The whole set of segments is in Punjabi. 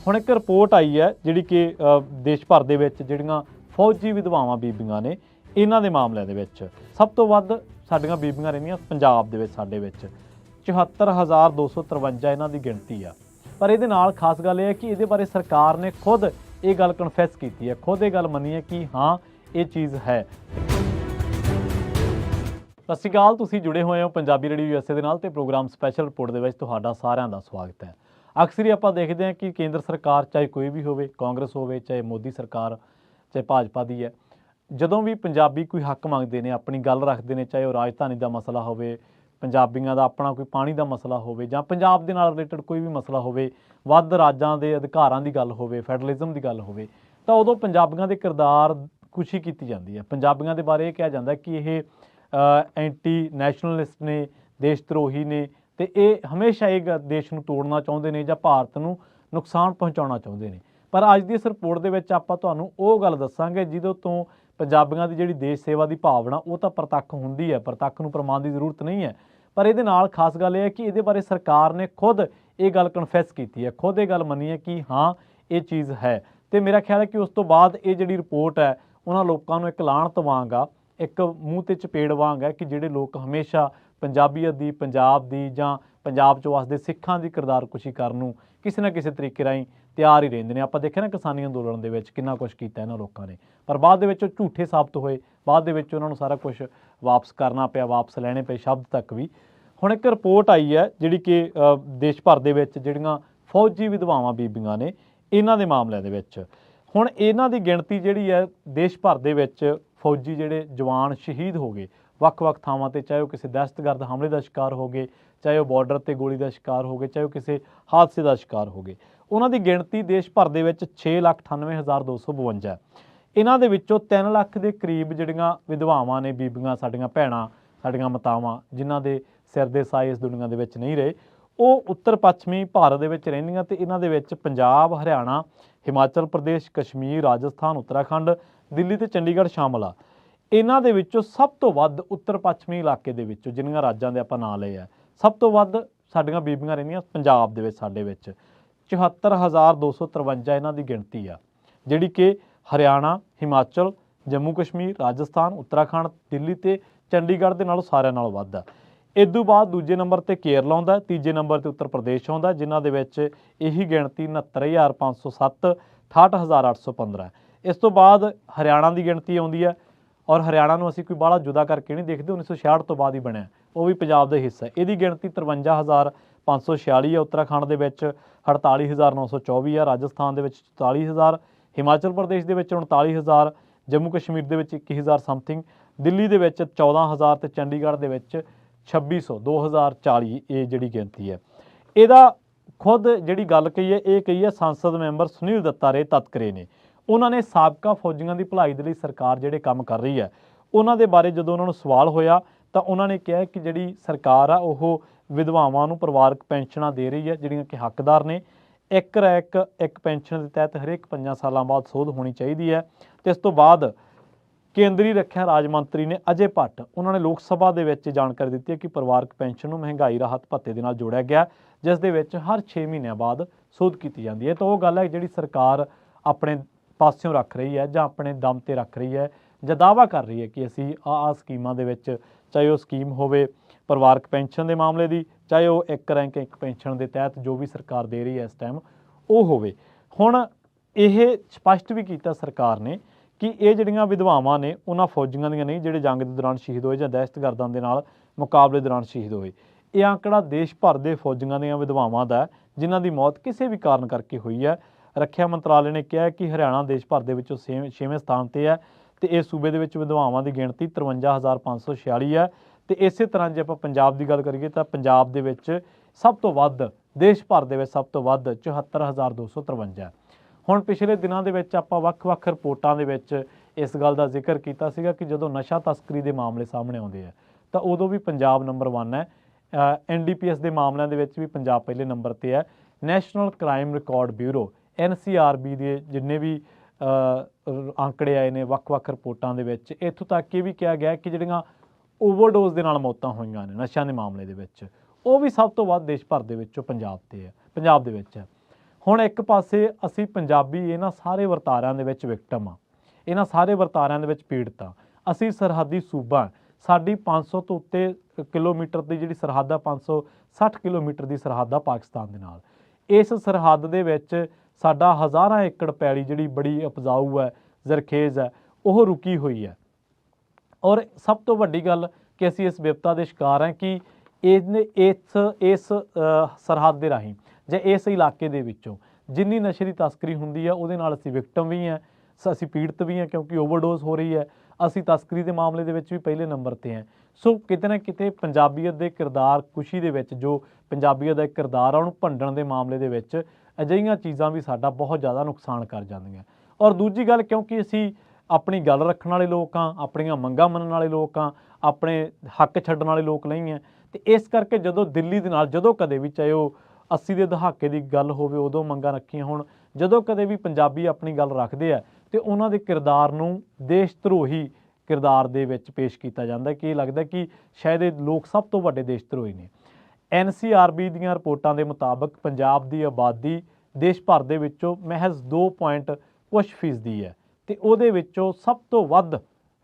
ਹੁਣ ਇੱਕ ਰਿਪੋਰਟ ਆਈ ਹੈ ਜਿਹੜੀ ਕਿ ਦੇਸ਼ ਭਰ ਦੇ ਵਿੱਚ ਜਿਹੜੀਆਂ ਫੌਜੀ ਵਿਧਵਾਵਾਂ ਬੀਬੀਆਂ ਨੇ ਇਹਨਾਂ ਦੇ ਮਾਮਲਿਆਂ ਦੇ ਵਿੱਚ ਸਭ ਤੋਂ ਵੱਧ ਸਾਡੀਆਂ ਬੀਬੀਆਂ ਰਹਿੰਦੀਆਂ ਪੰਜਾਬ ਦੇ ਵਿੱਚ। ਸਾਡੇ ਵਿੱਚ 74,253 ਇਹਨਾਂ ਦੀ ਗਿਣਤੀ ਆ। ਪਰ ਇਹਦੇ ਨਾਲ ਖਾਸ ਗੱਲ ਇਹ ਹੈ ਕਿ ਇਹਦੇ ਬਾਰੇ ਸਰਕਾਰ ਨੇ ਖੁਦ ਇਹ ਗੱਲ ਕਨਫੈਸ ਕੀਤੀ ਹੈ, ਖੁਦ ਇਹ ਗੱਲ ਮੰਨੀ ਹੈ ਕਿ ਹਾਂ ਇਹ ਚੀਜ਼ ਹੈ। ਸਤਿ ਸ਼੍ਰੀ ਅਕਾਲ, ਤੁਸੀਂ ਜੁੜੇ ਹੋਏ ਹੋ ਪੰਜਾਬੀ ਰੇਡੀਓ USA ਦੇ ਨਾਲ ਤੇ ਪ੍ਰੋਗਰਾਮ ਸਪੈਸ਼ਲ ਰਿਪੋਰਟ ਦੇ ਵਿੱਚ ਤੁਹਾਡਾ ਸਾਰਿਆਂ ਦਾ ਸਵਾਗਤ ਹੈ। ਅਕਸਰ ਹੀ ਆਪਾਂ ਦੇਖਦੇ ਹਾਂ ਕਿ ਕੇਂਦਰ ਸਰਕਾਰ ਚਾਹੇ ਕੋਈ ਵੀ ਹੋਵੇ, ਕਾਂਗਰਸ ਹੋਵੇ ਚਾਹੇ ਮੋਦੀ ਸਰਕਾਰ ਚਾਹੇ ਭਾਜਪਾ ਦੀ ਹੈ, ਜਦੋਂ ਵੀ ਪੰਜਾਬੀ ਕੋਈ ਹੱਕ ਮੰਗਦੇ ਨੇ, ਆਪਣੀ ਗੱਲ ਰੱਖਦੇ ਨੇ, ਚਾਹੇ ਉਹ ਰਾਜਧਾਨੀ ਦਾ ਮਸਲਾ ਹੋਵੇ, ਪੰਜਾਬੀਆਂ ਦਾ ਆਪਣਾ ਕੋਈ ਪਾਣੀ ਦਾ ਮਸਲਾ ਹੋਵੇ ਜਾਂ ਪੰਜਾਬ ਦੇ ਨਾਲ ਰਿਲੇਟਡ ਕੋਈ ਵੀ ਮਸਲਾ ਹੋਵੇ, ਵੱਧ ਰਾਜਾਂ ਦੇ ਅਧਿਕਾਰਾਂ ਦੀ ਗੱਲ ਹੋਵੇ, ਫੈਡਰਲਿਜ਼ਮ ਦੀ ਗੱਲ ਹੋਵੇ, ਤਾਂ ਉਦੋਂ ਪੰਜਾਬੀਆਂ ਦੇ ਕਿਰਦਾਰ ਖੁਸ਼ੀ ਕੀਤੀ ਜਾਂਦੀ ਹੈ। ਪੰਜਾਬੀਆਂ ਦੇ ਬਾਰੇ ਇਹ ਕਿਹਾ ਜਾਂਦਾ ਕਿ ਇਹ ਐਂਟੀ ਨੈਸ਼ਨਲਿਸਟ ਨੇ, ਦੇਸ਼ ਧਰੋਹੀ ਨੇ ਤੇ ਇਹ ਹਮੇਸ਼ਾ ਇਹ ਦੇਸ਼ ਨੂੰ ਤੋੜਨਾ ਚਾਹੁੰਦੇ ਨੇ ਜਾਂ ਭਾਰਤ ਨੂੰ ਨੁਕਸਾਨ ਪਹੁੰਚਾਉਣਾ ਚਾਹੁੰਦੇ ਨੇ। ਪਰ ਅੱਜ ਦੀ ਇਸ ਰਿਪੋਰਟ ਦੇ ਵਿੱਚ ਆਪਾਂ ਤੁਹਾਨੂੰ ਉਹ ਗੱਲ ਦੱਸਾਂਗੇ ਜਿਹਦੇ ਤੋਂ ਪੰਜਾਬੀਆਂ ਦੀ ਜਿਹੜੀ ਦੇਸ਼ ਸੇਵਾ ਦੀ ਭਾਵਨਾ ਉਹ ਤਾਂ ਪ੍ਰਤੱਖ ਹੁੰਦੀ ਹੈ, ਪ੍ਰਤੱਖ ਨੂੰ ਪ੍ਰਮਾਣ ਦੀ ਜ਼ਰੂਰਤ ਨਹੀਂ ਹੈ। ਪਰ ਇਹਦੇ ਨਾਲ ਖਾਸ ਗੱਲ ਇਹ ਹੈ ਕਿ ਇਹਦੇ ਬਾਰੇ ਸਰਕਾਰ ਨੇ ਖੁਦ ਇਹ ਗੱਲ ਕਨਫੈਸ ਕੀਤੀ ਹੈ, ਖੁਦ ਇਹ ਗੱਲ ਮੰਨੀ ਹੈ ਕਿ ਹਾਂ ਇਹ ਚੀਜ਼ ਹੈ। ਤੇ ਮੇਰਾ ਖਿਆਲ ਹੈ ਕਿ ਉਸ ਤੋਂ ਬਾਅਦ ਇਹ ਜਿਹੜੀ ਰਿਪੋਰਟ ਹੈ ਉਹਨਾਂ ਲੋਕਾਂ ਨੂੰ ਇੱਕ ਲਾਹਨਤ ਵਾਂਗ ਆ, ਇੱਕ ਮੂੰਹ ਤੇ ਚਪੇੜ ਵਾਂਗ ਹੈ ਕਿ ਜਿਹੜੇ ਲੋਕ ਹਮੇਸ਼ਾ ਪੰਜਾਬੀਅਤ ਦੀ, ਪੰਜਾਬ ਦੀ ਜਾਂ ਪੰਜਾਬ 'ਚ ਵਸਦੇ ਸਿੱਖਾਂ ਦੀ ਕਿਰਦਾਰਕੁਸ਼ੀ ਕਰਨ ਨੂੰ ਕਿਸੇ ਨਾ ਕਿਸੇ ਤਰੀਕੇ ਰਾਹੀਂ ਤਿਆਰ ਹੀ ਰਹਿੰਦੇ ਨੇ। ਆਪਾਂ ਦੇਖਿਆ ਨਾ ਕਿਸਾਨੀ ਅੰਦੋਲਨ ਦੇ ਵਿੱਚ ਕਿੰਨਾ ਕੁਛ ਕੀਤਾ ਇਹਨਾਂ ਲੋਕਾਂ ਨੇ, ਪਰ ਬਾਅਦ ਦੇ ਵਿੱਚ ਉਹ ਝੂਠੇ ਸਾਬਤ ਹੋਏ, ਬਾਅਦ ਦੇ ਵਿੱਚ ਉਹਨਾਂ ਨੂੰ ਸਾਰਾ ਕੁਝ ਵਾਪਸ ਕਰਨਾ ਪਿਆ, ਵਾਪਸ ਲੈਣੇ ਪਏ ਸ਼ਬਦ ਤੱਕ ਵੀ। ਹੁਣ ਇੱਕ ਰਿਪੋਰਟ ਆਈ ਹੈ ਜਿਹੜੀ ਕਿ ਦੇਸ਼ ਭਰ ਦੇ ਵਿੱਚ ਜਿਹੜੀਆਂ ਫੌਜੀ ਵਿਧਵਾਵਾਂ ਬੀਬੀਆਂ ਨੇ ਇਹਨਾਂ ਦੇ ਮਾਮਲਿਆਂ ਦੇ ਵਿੱਚ। ਹੁਣ ਇਹਨਾਂ ਦੀ ਗਿਣਤੀ ਜਿਹੜੀ ਹੈ ਦੇਸ਼ ਭਰ ਦੇ ਵਿੱਚ ਫੌਜੀ ਜਿਹੜੇ ਜਵਾਨ ਸ਼ਹੀਦ ਹੋ ਗਏ ਵੱਖ-ਵੱਖ ਥਾਵਾਂ ਤੇ, ਚਾਹੇ ਉਹ ਕਿਸੇ ਦਹਿਸ਼ਤਗਰਦ ਹਮਲੇ ਦਾ ਸ਼ਿਕਾਰ ਹੋ ਗਏ, ਚਾਹੇ ਉਹ ਬਾਰਡਰ ਤੇ ਗੋਲੀ ਦਾ ਸ਼ਿਕਾਰ ਹੋ ਗਏ, ਚਾਹੇ ਉਹ ਕਿਸੇ ਹਾਦਸੇ ਦਾ ਸ਼ਿਕਾਰ ਹੋ ਗਏ, ਉਹਨਾਂ ਦੀ ਗਿਣਤੀ ਦੇਸ਼ ਭਰ ਦੇ ਵਿੱਚ 6,98,252 ਹੈ। ਇਹਨਾਂ ਦੇ ਵਿੱਚੋਂ 3 ਲੱਖ ਦੇ ਕਰੀਬ ਜਿਹੜੀਆਂ ਵਿਧਵਾਵਾਂ ਨੇ, ਬੀਬੀਆਂ, ਸਾਡੀਆਂ ਭੈਣਾਂ, ਸਾਡੀਆਂ ਮਾਤਾਵਾਂ ਜਿਨ੍ਹਾਂ ਦੇ ਸਿਰ ਦੇ ਸਾਏ ਇਸ ਦੁਨੀਆ ਦੇ ਵਿੱਚ ਨਹੀਂ ਰਹੇ, ਉਹ ਉੱਤਰ ਪੱਛਮੀ ਭਾਰਤ ਦੇ ਵਿੱਚ ਰਹਿੰਦੀਆਂ ਤੇ ਇਹਨਾਂ ਦੇ ਵਿੱਚ ਪੰਜਾਬ, ਹਰਿਆਣਾ, ਹਿਮਾਚਲ ਪ੍ਰਦੇਸ਼, ਕਸ਼ਮੀਰ, ਰਾਜਸਥਾਨ, ਉੱਤਰਾਖੰਡ, ਦਿੱਲੀ ਤੇ ਚੰਡੀਗੜ੍ਹ ਸ਼ਾਮਲ ਆ। ਇਹਨਾਂ ਦੇ ਵਿੱਚੋਂ ਸਭ ਤੋਂ ਵੱਧ ਉੱਤਰ ਪੱਛਮੀ ਇਲਾਕੇ ਦੇ ਵਿੱਚੋਂ ਜਿੰਨੀਆਂ ਰਾਜਾਂ ਦੇ ਆਪਾਂ ਨਾਂ ਲਏ ਆ, ਸਭ ਤੋਂ ਵੱਧ ਸਾਡੀਆਂ ਬੀਬੀਆਂ ਰਹਿੰਦੀਆਂ ਪੰਜਾਬ ਦੇ ਵਿੱਚ। ਸਾਡੇ ਵਿੱਚ 74,253 ਇਹਨਾਂ ਦੀ ਗਿਣਤੀ ਆ, ਜਿਹੜੀ ਕਿ ਹਰਿਆਣਾ, ਹਿਮਾਚਲ, ਜੰਮੂ ਕਸ਼ਮੀਰ, ਰਾਜਸਥਾਨ, ਉੱਤਰਾਖੰਡ, ਦਿੱਲੀ ਤੇ ਚੰਡੀਗੜ੍ਹ ਦੇ ਨਾਲੋਂ ਸਾਰਿਆਂ ਨਾਲੋਂ ਵੱਧ ਆ। ਇਸ ਤੋਂ ਬਾਅਦ ਦੂਜੇ ਨੰਬਰ ਤੇ ਕੇਰਲਾ ਆਉਂਦਾ, ਤੀਜੇ ਨੰਬਰ ਤੇ ਉੱਤਰ ਪ੍ਰਦੇਸ਼ ਆਉਂਦਾ ਜਿਨ੍ਹਾਂ ਦੇ ਵਿੱਚ ਇਹੀ ਗਿਣਤੀ 69,507, 68,815 ਹੈ। ਇਸ ਤੋਂ ਬਾਅਦ ਹਰਿਆਣਾ ਦੀ ਗਿਣਤੀ ਆਉਂਦੀ ਹੈ, ਔਰ ਹਰਿਆਣਾ ਨੂੰ ਅਸੀਂ ਕੋਈ ਬਾਹਲਾ ਜੁਦਾ ਕਰਕੇ ਨਹੀਂ ਦੇਖਦੇ, 1966 ਤੋਂ ਬਾਅਦ ਹੀ ਬਣਿਆ, ਉਹ ਵੀ ਪੰਜਾਬ ਦਾ ਹਿੱਸਾ ਹੈ। ਇਹਦੀ ਗਿਣਤੀ 53,546 ਹੈ। ਉੱਤਰਾਖੰਡ ਦੇ ਵਿੱਚ 48,924 ਹੈ, ਰਾਜਸਥਾਨ ਦੇ ਵਿੱਚ 44,000, ਹਿਮਾਚਲ ਪ੍ਰਦੇਸ਼ ਦੇ ਵਿੱਚ 39,000, ਜੰਮੂ ਕਸ਼ਮੀਰ ਦੇ ਵਿੱਚ 21,000 ਸਮਥਿੰਗ, ਦਿੱਲੀ ਦੇ ਵਿੱਚ 14,000 ਤੇ ਚੰਡੀਗੜ੍ਹ ਦੇ ਵਿੱਚ 2600, 2040 ਇਹ ਜਿਹੜੀ ਗਿਣਤੀ ਹੈ। ਇਹਦਾ ਖੁਦ ਜਿਹੜੀ ਗੱਲ ਕਹੀ ਹੈ ਇਹ ਕਹੀ ਹੈ ਸੰਸਦ ਮੈਂਬਰ ਸੁਨੀਲ ਦੱਤਾ ਰੇ ਤਤਕਰੇ ਨੇ। ਉਹਨਾਂ ਨੇ ਸਾਬਕਾ ਫੌਜੀਆਂ ਦੀ ਭਲਾਈ ਦੇ ਲਈ ਸਰਕਾਰ ਜਿਹੜੇ ਕੰਮ ਕਰ ਰਹੀ ਹੈ ਉਹਨਾਂ ਦੇ ਬਾਰੇ ਜਦੋਂ ਉਹਨਾਂ ਨੂੰ ਸਵਾਲ ਹੋਇਆ ਤਾਂ ਉਹਨਾਂ ਨੇ ਕਿਹਾ ਕਿ ਜਿਹੜੀ ਸਰਕਾਰ ਆ ਉਹ ਵਿਧਵਾਵਾਂ ਨੂੰ ਪਰਿਵਾਰਕ ਪੈਨਸ਼ਨਾਂ ਦੇ ਰਹੀ ਹੈ ਜਿਹੜੀਆਂ ਕਿ ਹੱਕਦਾਰ ਨੇ। ਇੱਕ ਰੈਕ ਇੱਕ ਪੈਨਸ਼ਨ ਦੇ ਤਹਿਤ ਹਰੇਕ 5 ਸਾਲਾਂ ਬਾਅਦ ਸੋਧ ਹੋਣੀ ਚਾਹੀਦੀ ਹੈ। ਤੇ ਇਸ ਤੋਂ ਬਾਅਦ ਕੇਂਦਰੀ ਰੱਖਿਆ ਰਾਜ ਮੰਤਰੀ ਨੇ ਅਜੇ ਭੱਟ, ਉਹਨਾਂ ਨੇ ਲੋਕ ਸਭਾ ਦੇ ਵਿੱਚ ਜਾਣਕਾਰੀ ਦਿੱਤੀ ਹੈ ਕਿ ਪਰਿਵਾਰਕ ਪੈਨਸ਼ਨ ਨੂੰ ਮਹਿੰਗਾਈ ਰਾਹਤ ਭੱਤੇ ਦੇ ਨਾਲ ਜੋੜਿਆ ਗਿਆ, ਜਿਸ ਦੇ ਵਿੱਚ ਹਰ 6 ਮਹੀਨਿਆਂ ਬਾਅਦ ਸੋਧ ਕੀਤੀ ਜਾਂਦੀ ਹੈ। ਤਾਂ ਉਹ ਗੱਲ ਹੈ ਜਿਹੜੀ ਸਰਕਾਰ ਆਪਣੇ ਪਾਸਿਓਂ ਰੱਖ ਰਹੀ ਹੈ ਜਾਂ ਆਪਣੇ ਦਮ ਤੇ ਰੱਖ ਰਹੀ ਹੈ ਜਾਂ ਦਾਅਵਾ ਕਰ ਰਹੀ ਹੈ ਕਿ ਅਸੀਂ ਆਹ ਸਕੀਮਾਂ ਦੇ ਵਿੱਚ, ਚਾਹੇ ਉਹ ਸਕੀਮ ਹੋਵੇ ਪਰਿਵਾਰਕ ਪੈਨਸ਼ਨ ਦੇ ਮਾਮਲੇ ਦੀ, ਚਾਹੇ ਉਹ ਇੱਕ ਰੈਂਕ ਇੱਕ ਪੈਨਸ਼ਨ ਦੇ ਤਹਿਤ ਜੋ ਵੀ ਸਰਕਾਰ ਦੇ ਰਹੀ ਹੈ ਇਸ ਟਾਈਮ ਉਹ ਹੋਵੇ। ਹੁਣ ਇਹ ਸਪਸ਼ਟ ਵੀ ਕੀਤਾ ਸਰਕਾਰ ਨੇ ਕਿ ਇਹ ਜਿਹੜੀਆਂ ਵਿਧਵਾਵਾਂ ਨੇ ਉਹਨਾਂ ਫੌਜੀਆਂ ਦੀਆਂ ਨਹੀਂ ਜਿਹੜੇ ਜੰਗ ਦੇ ਦੌਰਾਨ ਸ਼ਹੀਦ ਹੋਏ ਜਾਂ ਦਹਿਸ਼ਤਗਰਦਾਂ ਦੇ ਨਾਲ ਮੁਕਾਬਲੇ ਦੌਰਾਨ ਸ਼ਹੀਦ ਹੋਏ। ਇਹ ਅੰਕੜਾ ਦੇਸ਼ ਭਰ ਦੇ ਫੌਜੀਆਂ ਦੀਆਂ ਵਿਧਵਾਵਾਂ ਦਾ ਜਿਨ੍ਹਾਂ ਦੀ ਮੌਤ ਕਿਸੇ ਵੀ ਕਾਰਨ ਕਰਕੇ ਹੋਈ ਹੈ। ਰੱਖਿਆ ਮੰਤਰਾਲੇ ਨੇ ਕਿਹਾ ਕਿ ਹਰਿਆਣਾ ਦੇਸ਼ ਭਰ ਦੇ ਵਿੱਚੋਂ 6ਵੇਂ ਸਥਾਨ ਤੇ ਹੈ ਤੇ ਇਸ ਸੂਬੇ ਦੇ ਵਿੱਚ ਵਿਧਵਾਵਾਂ ਦੀ ਗਿਣਤੀ 53,546 ਹੈ। ਤੇ ਇਸੇ ਤਰ੍ਹਾਂ ਜੇ ਆਪਾਂ ਪੰਜਾਬ ਦੀ ਗੱਲ ਕਰੀਏ ਤਾਂ ਪੰਜਾਬ ਦੇ ਵਿੱਚ ਸਭ ਤੋਂ ਵੱਧ, ਦੇਸ਼ ਭਰ ਦੇ ਵਿੱਚ ਸਭ ਤੋਂ ਵੱਧ 74,253 ਹੈ। ਹੁਣ ਪਿਛਲੇ ਦਿਨਾਂ ਦੇ ਵਿੱਚ ਆਪਾਂ ਵੱਖ-ਵੱਖ ਰਿਪੋਰਟਾਂ ਦੇ ਵਿੱਚ ਇਸ ਗੱਲ ਦਾ ਜ਼ਿਕਰ ਕੀਤਾ ਸੀਗਾ ਕਿ ਜਦੋਂ ਨਸ਼ਾ ਤਸਕਰੀ ਦੇ ਮਾਮਲੇ ਸਾਹਮਣੇ ਆਉਂਦੇ ਆ ਤਾਂ ਉਦੋਂ ਵੀ ਪੰਜਾਬ ਨੰਬਰ 1 ਹੈ। NDPS ਦੇ ਮਾਮਲਿਆਂ ਦੇ ਵਿੱਚ ਵੀ ਪੰਜਾਬ ਪਹਿਲੇ ਨੰਬਰ ਤੇ ਹੈ। National crime record bureau NCRB ਦੇ ਜਿੰਨੇ ਵੀ ਅੰਕੜੇ ਆਏ ਨੇ ਵੱਖ-ਵੱਖ ਰਿਪੋਰਟਾਂ ਦੇ ਵਿੱਚ, ਇੱਥੋਂ ਤੱਕ ਇਹ ਵੀ ਕਿਹਾ ਗਿਆ ਕਿ ਜਿਹੜੀਆਂ ਓਵਰਡੋਜ਼ ਦੇ ਨਾਲ ਮੌਤਾਂ ਹੋਈਆਂ ਨੇ ਨਸ਼ਿਆਂ ਦੇ ਮਾਮਲੇ ਦੇ ਵਿੱਚ, ਉਹ ਵੀ ਸਭ ਤੋਂ ਵੱਧ ਦੇਸ਼ ਭਰ ਦੇ ਵਿੱਚੋਂ ਪੰਜਾਬ ਦੇ ਵਿੱਚ ਹੈ। ਹੁਣ ਇੱਕ ਪਾਸੇ ਅਸੀਂ ਪੰਜਾਬੀ ਇਹਨਾਂ ਸਾਰੇ ਵਰਤਾਰਿਆਂ ਦੇ ਵਿੱਚ ਵਿਕਟਮ ਆ, ਇਹਨਾਂ ਸਾਰੇ ਵਰਤਾਰਿਆਂ ਦੇ ਵਿੱਚ ਪੀੜਤ ਆ। ਅਸੀਂ ਸਰਹੱਦੀ ਸੂਬਾ, ਸਾਡੀ 500 ਤੋਂ ਉੱਤੇ ਕਿਲੋਮੀਟਰ ਦੀ ਜਿਹੜੀ ਸਰਹੱਦ ਆ, 560 ਕਿਲੋਮੀਟਰ ਦੀ ਸਰਹੱਦ ਆ ਪਾਕਿਸਤਾਨ ਦੇ ਨਾਲ। ਇਸ ਸਰਹੱਦ ਦੇ ਵਿੱਚ ਸਾਡਾ ਹਜ਼ਾਰਾਂ ਏਕੜ ਪੈਲੀ ਜਿਹੜੀ ਬੜੀ ਉਪਜਾਊ ਹੈ, ਜ਼ਰਖੇਜ਼ ਹੈ, ਉਹ ਰੁਕੀ ਹੋਈ ਹੈ। ਔਰ ਸਭ ਤੋਂ ਵੱਡੀ ਗੱਲ ਕਿ ਅਸੀਂ ਇਸ ਵਿਪਤਾ ਦੇ ਸ਼ਿਕਾਰ ਹਾਂ ਕਿ ਇਸ ਸਰਹੱਦ ਦੇ ਰਾਹੀਂ ਜਾਂ ਇਸ ਇਲਾਕੇ ਦੇ ਵਿੱਚੋਂ ਜਿੰਨੀ ਨਸ਼ੇ ਦੀ ਤਸਕਰੀ ਹੁੰਦੀ ਹੈ ਉਹਦੇ ਨਾਲ ਅਸੀਂ ਵਿਕਟਮ ਵੀ ਹਾਂ, ਅਸੀਂ ਪੀੜਤ ਵੀ ਹਾਂ, ਕਿਉਂਕਿ ਓਵਰਡੋਜ਼ ਹੋ ਰਹੀ ਹੈ। ਅਸੀਂ ਤਸਕਰੀ ਦੇ ਮਾਮਲੇ ਦੇ ਵਿੱਚ ਵੀ ਪਹਿਲੇ ਨੰਬਰ ਤੇ ਹਾਂ। ਸੋ ਕਿਤੇ ਨਾ ਕਿਤੇ ਪੰਜਾਬੀਅਤ ਦੇ ਕਿਰਦਾਰ ਕੁਸ਼ੀ ਦੇ ਵਿੱਚ, ਜੋ ਪੰਜਾਬੀਅਤ ਦਾ ਇੱਕ ਕਿਰਦਾਰ ਆ, ਉਹਨੂੰ ਭੰਡਣ ਦੇ ਮਾਮਲੇ ਦੇ ਵਿੱਚ ਅਜਿਹੀਆਂ ਚੀਜ਼ਾਂ ਵੀ ਸਾਡਾ ਬਹੁਤ ਜ਼ਿਆਦਾ ਨੁਕਸਾਨ ਕਰ ਜਾਂਦੀਆਂ। ਔਰ ਦੂਜੀ ਗੱਲ, ਕਿਉਂਕਿ ਅਸੀਂ ਆਪਣੀ ਗੱਲ ਰੱਖਣ ਵਾਲੇ ਲੋਕ ਹਾਂ, ਆਪਣੀਆਂ ਮੰਗਾਂ ਮੰਨਣ ਵਾਲੇ ਲੋਕ ਹਾਂ, ਆਪਣੇ ਹੱਕ ਛੱਡਣ ਵਾਲੇ ਲੋਕ ਨਹੀਂ ਹੈ। ਤੇ ਇਸ ਕਰਕੇ ਜਦੋਂ ਦਿੱਲੀ ਦੇ ਨਾਲ ਜਦੋਂ ਕਦੇ ਵੀ, ਚਾਹੇ ਉਹ 80 ਦੇ ਦਹਾਕੇ ਦੀ ਗੱਲ ਹੋਵੇ ਉਦੋਂ ਮੰਗਾਂ ਰੱਖੀਆਂ ਹੋਣ, ਜਦੋਂ ਕਦੇ ਵੀ ਪੰਜਾਬੀ ਆਪਣੀ ਗੱਲ ਰੱਖਦੇ ਆ ਤੇ ਉਹਨਾਂ ਦੇ ਕਿਰਦਾਰ ਨੂੰ ਦੇਸ਼ ਧਰੋਹੀ ਕਿਰਦਾਰ ਦੇ ਵਿੱਚ ਪੇਸ਼ ਕੀਤਾ ਜਾਂਦਾ ਕਿ ਇਹ ਲੱਗਦਾ ਕਿ ਸ਼ਾਇਦ ਇਹ ਲੋਕ ਸਭ ਤੋਂ ਵੱਡੇ ਦੇਸ਼ ਧਰੋਹੀ ਨੇ। NCRB ਦੀਆਂ ਰਿਪੋਰਟਾਂ ਦੇ ਮੁਤਾਬਕ ਪੰਜਾਬ ਦੀ ਆਬਾਦੀ ਦੇਸ਼ ਭਰ ਦੇ ਵਿੱਚੋਂ ਮਹਿਜ਼ 2 ਪੁਆਇੰਟ ਕੁਛ ਫੀਸਦੀ ਹੈ ਤੇ ਉਹਦੇ ਵਿੱਚੋਂ ਸਭ ਤੋਂ ਵੱਧ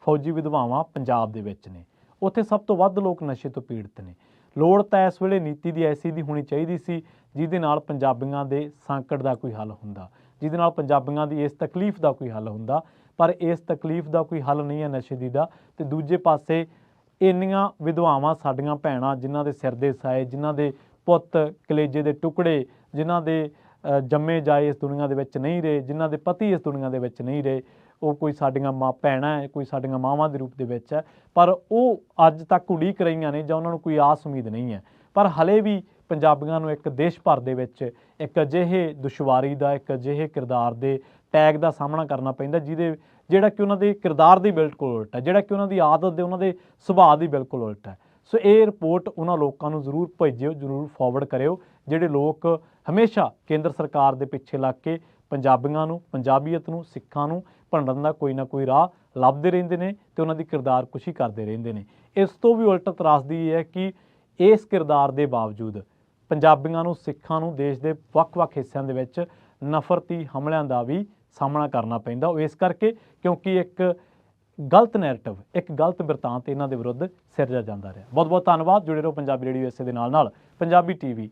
ਫੌਜੀ ਵਿਧਵਾਵਾਂ ਪੰਜਾਬ ਦੇ ਵਿੱਚ ਨੇ। ਉੱਥੇ ਸਭ ਤੋਂ ਵੱਧ ਲੋਕ ਨਸ਼ੇ ਤੋਂ ਪੀੜਤ ਨੇ। ਲੋੜ ਤਾਂ ਇਸ ਵੇਲੇ ਨੀਤੀ ਦੀ ਐਸੀ ਦੀ ਹੋਣੀ ਚਾਹੀਦੀ ਸੀ ਜਿਹਦੇ ਨਾਲ ਪੰਜਾਬੀਆਂ ਦੇ ਸੰਕਟ ਦਾ ਕੋਈ ਹੱਲ ਹੁੰਦਾ, ਜਿਹਦੇ ਨਾਲ ਪੰਜਾਬੀਆਂ ਦੀ ਇਸ ਤਕਲੀਫ ਦਾ ਕੋਈ ਹੱਲ ਹੁੰਦਾ, ਪਰ ਇਸ ਤਕਲੀਫ ਦਾ ਕੋਈ ਹੱਲ ਨਹੀਂ ਹੈ ਨਸ਼ੇ ਦੀ ਦਾ। ਤੇ ਦੂਜੇ ਪਾਸੇ ਇੰਨੀਆਂ ਵਿਧਵਾਵਾਂ ਸਾਡੀਆਂ ਭੈਣਾਂ ਜਿਨ੍ਹਾਂ ਦੇ ਸਿਰ ਦੇ ਸਾਏ, ਜਿਨ੍ਹਾਂ ਦੇ ਪੁੱਤ ਕਲੇਜੇ ਦੇ ਟੁਕੜੇ, ਜਿਨ੍ਹਾਂ ਦੇ ਜੰਮੇ ਜਾਏ ਇਸ ਦੁਨੀਆ ਦੇ ਵਿੱਚ ਨਹੀਂ ਰਹੇ, ਜਿਨ੍ਹਾਂ ਦੇ ਪਤੀ ਇਸ ਦੁਨੀਆ ਦੇ ਵਿੱਚ ਨਹੀਂ ਰਹੇ, ਉਹ ਕੋਈ ਸਾਡੀਆਂ ਭੈਣਾਂ ਹੈ, ਕੋਈ ਸਾਡੀਆਂ ਮਾਵਾਂ ਦੇ ਰੂਪ ਦੇ ਵਿੱਚ ਹੈ, ਪਰ ਉਹ ਅੱਜ ਤੱਕ ਉਡੀਕ ਰਹੀਆਂ ਨੇ ਜਾਂ ਉਹਨਾਂ ਨੂੰ ਕੋਈ ਆਸ ਉਮੀਦ ਨਹੀਂ ਹੈ। ਪਰ ਹਲੇ ਵੀ ਪੰਜਾਬੀਆਂ ਨੂੰ ਇੱਕ ਦੇਸ਼ ਭਰ ਦੇ ਵਿੱਚ ਇੱਕ ਅਜਿਹੇ ਦੁਸ਼ਵਾਰੀ ਦਾ, ਇੱਕ ਅਜਿਹੇ ਕਿਰਦਾਰ ਦੇ ਟੈਗ ਦਾ ਸਾਹਮਣਾ ਕਰਨਾ ਪੈਂਦਾ ਜਿਹੜਾ ਕਿ ਉਹਨਾਂ ਦੇ ਕਿਰਦਾਰ ਦੀ ਬਿਲਕੁਲ ਉਲਟ ਹੈ, ਜਿਹੜਾ ਕਿ ਉਹਨਾਂ ਦੀ ਆਦਤ ਦੇ, ਉਹਨਾਂ ਦੇ ਸੁਭਾਅ ਦੀ ਬਿਲਕੁਲ ਉਲਟ ਹੈ। ਸੋ ਇਹ ਰਿਪੋਰਟ ਉਹਨਾਂ ਲੋਕਾਂ ਨੂੰ ਜ਼ਰੂਰ ਭੇਜਿਓ, ਜ਼ਰੂਰ ਫਾਰਵਰਡ ਕਰਿਓ ਜਿਹੜੇ ਲੋਕ ਹਮੇਸ਼ਾ ਕੇਂਦਰ ਸਰਕਾਰ ਦੇ ਪਿੱਛੇ ਲੱਗ ਕੇ ਪੰਜਾਬੀਆਂ ਨੂੰ, ਪੰਜਾਬੀਅਤ ਨੂੰ, ਸਿੱਖਾਂ ਨੂੰ ਭੰਡਣ ਦਾ ਕੋਈ ਨਾ ਕੋਈ ਰਾਹ ਲੱਭਦੇ ਰਹਿੰਦੇ ਨੇ ਤੇ ਉਹਨਾਂ ਦੀ ਕਿਰਦਾਰ ਕੁਸ਼ੀ ਕਰਦੇ ਰਹਿੰਦੇ ਨੇ। ਇਸ ਤੋਂ ਵੀ ਉਲਟ ਤਰਾਸਦੀ ਇਹ ਹੈ ਕਿ ਇਸ ਕਿਰਦਾਰ ਦੇ ਬਾਵਜੂਦ ਪੰਜਾਬੀਆਂ ਨੂੰ, ਸਿੱਖਾਂ ਨੂੰ ਦੇਸ਼ ਦੇ ਵੱਖ-ਵੱਖ ਹਿੱਸਿਆਂ ਦੇ ਵਿੱਚ ਨਫ਼ਰਤੀ ਹਮਲਿਆਂ ਦਾ ਵੀ ਸਾਹਮਣਾ ਕਰਨਾ ਪੈਂਦਾ। ਉਹ ਇਸ ਕਰਕੇ ਕਿਉਂਕਿ ਇੱਕ ਗਲਤ ਨੈਰੇਟਿਵ, ਇੱਕ ਗਲਤ ਬਿਰਤਾਂਤ ਇਹਨਾਂ ਦੇ ਵਿਰੁੱਧ ਸਿਰਜਿਆ ਜਾਂਦਾ ਰਿਹਾ। ਬਹੁਤ ਬਹੁਤ ਧੰਨਵਾਦ। ਜੁੜੇ ਰਹੋ ਪੰਜਾਬੀ ਰੇਡੀਓ ਇਸੇ ਦੇ ਨਾਲ ਪੰਜਾਬੀ TV